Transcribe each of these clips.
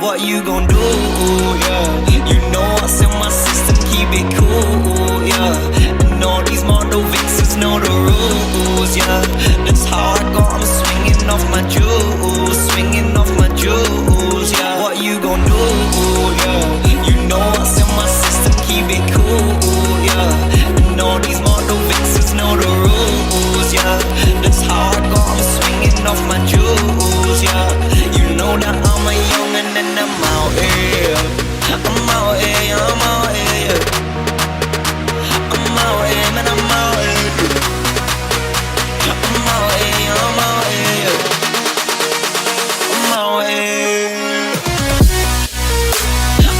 What you gon' do, yeah? You know what's in my system, keep it cool, yeah. And all these model vixens know the rules, yeah. That's how I got 'em swinging off my jewels, swinging off my jewels, yeah. What you gon' do, yeah? You know what's in my system, keep it cool, yeah. And all these model vixens know the rules, yeah. That's how I got 'em swinging off my jewels, yeah. You know that I'm a youngin' and I'm out here. I'm out here, I'm out here. I'm out here, man, I'm out here. I'm out here, I'm out here. I'm out here.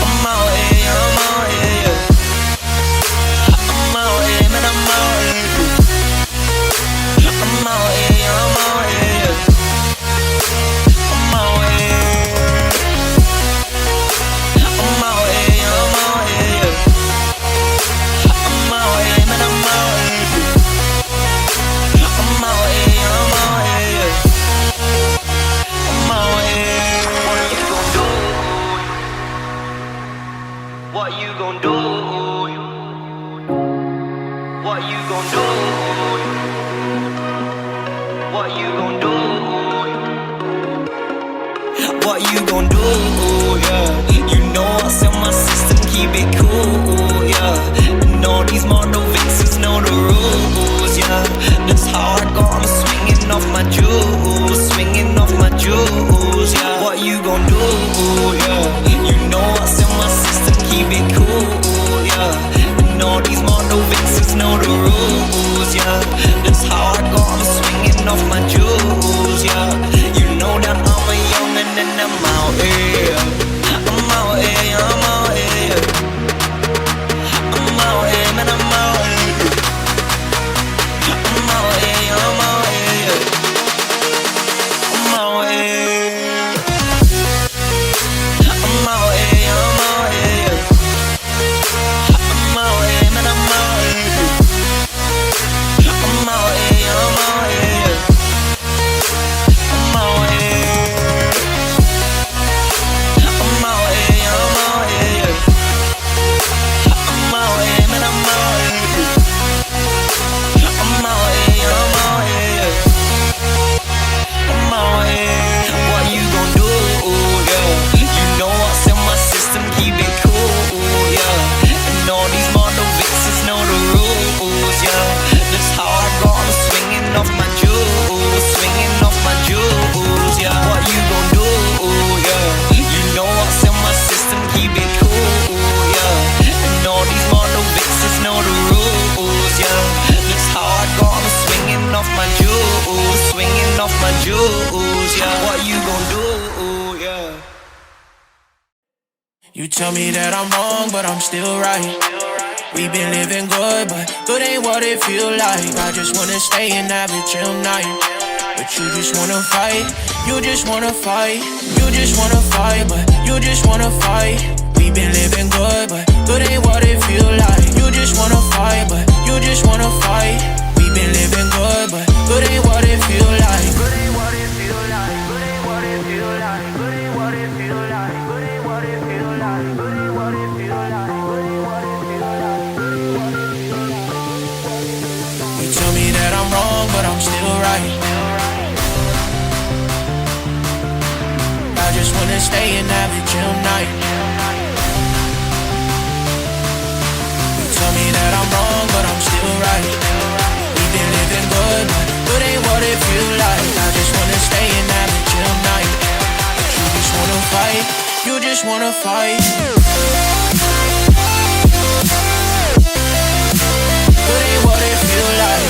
I'm out here, I'm out here. I'm out here, man, I'm out here. I'm out here, I'm out here. I'm out here. I'm out here, I'm out here. I'm out here, man, I'm out here. I'm out here, I'm out here. I'm out here. What you gon' do? What you gon' do? What you gon' do? What you gon' do, yeah? You know what's in my system, keep it cool, yeah. And all these model vixens know the rules, yeah. That's how I got 'em swinging off my jewels, swinging off my jewels, yeah. What you gon' do, yeah? You know what's in my system, keep it cool, yeah. And all these model vixens know the rules, yeah. That's how I got 'em swinging off my jewels, yeah. You know that I'm a youngin' and I'm out here. I'm out here, I'm out here. I'm out here, man, I'm out here. I'm out here, I'm out here. I'm out here. I'm out here, I'm out here. I'm out here, man, I'm out here. I'm out here, I'm out here. I'm out here. I'm out here, I'm out here. I'm out here, man, I'm out here. I'm out here, I'm out here. I'm out here. What you gon' do, yeah? You know what's in my system, keep it cool, yeah. And all these model vixens know the rules, yeah. That's how I got 'em swinging off my jewels, swinging off my jewels, yeah. What you gon' do, yeah? You know what's in my system, keep it cool, yeah. And all these model vixens know the rules, yeah. That's how I got 'em swinging off my jewels, swinging off my jewels, yeah. What you gon' do, yeah? You tell me that I'm wrong, but I'm still right. We been living good, but good ain't what it feel like. I just wanna stay and have a chill night, but you just wanna fight. You just wanna fight. You just wanna fight, but you just wanna fight. We been living good, but good ain't what it feel like. You just wanna fight, but you just wanna fight. We been living good, but good ain't what it feel like. Good ain't what it feel like. Good ain't what it feel like. Good ain't what it feel like. Good ain't what it feel like. Good ain't what it feel like. Good ain't what it feel like. Good ain't what it feel like. You tell me that I'm wrong, but I'm still right. I just wanna stay and have a chill night. You tell me that I'm wrong, but I'm still right. We been living good, but good ain't what it feel like. I just wanna stay and have a chill night, but you just wanna fight. You just wanna fight. Good ain't what it feel like.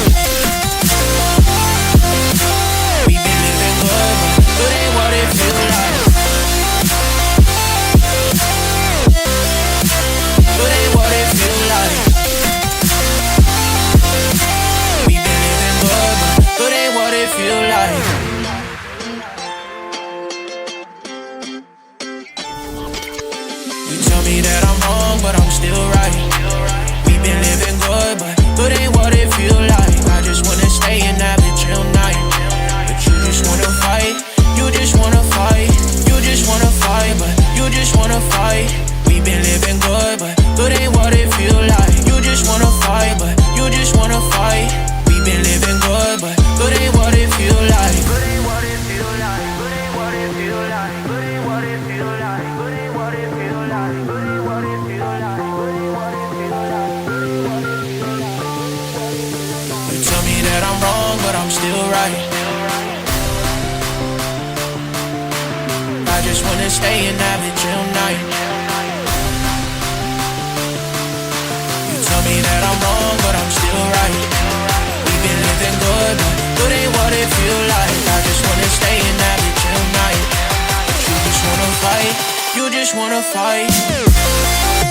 We been living good, but good ain't what it feel like. Good ain't what it feel like. We been living good, but good ain't what it feel like. You wanna stay and have a chill night. You tell me that I'm wrong, but I'm still right. We've been living good, but good ain't what it feel like. I just wanna stay and have a chill night. But you just wanna fight, you just wanna fight.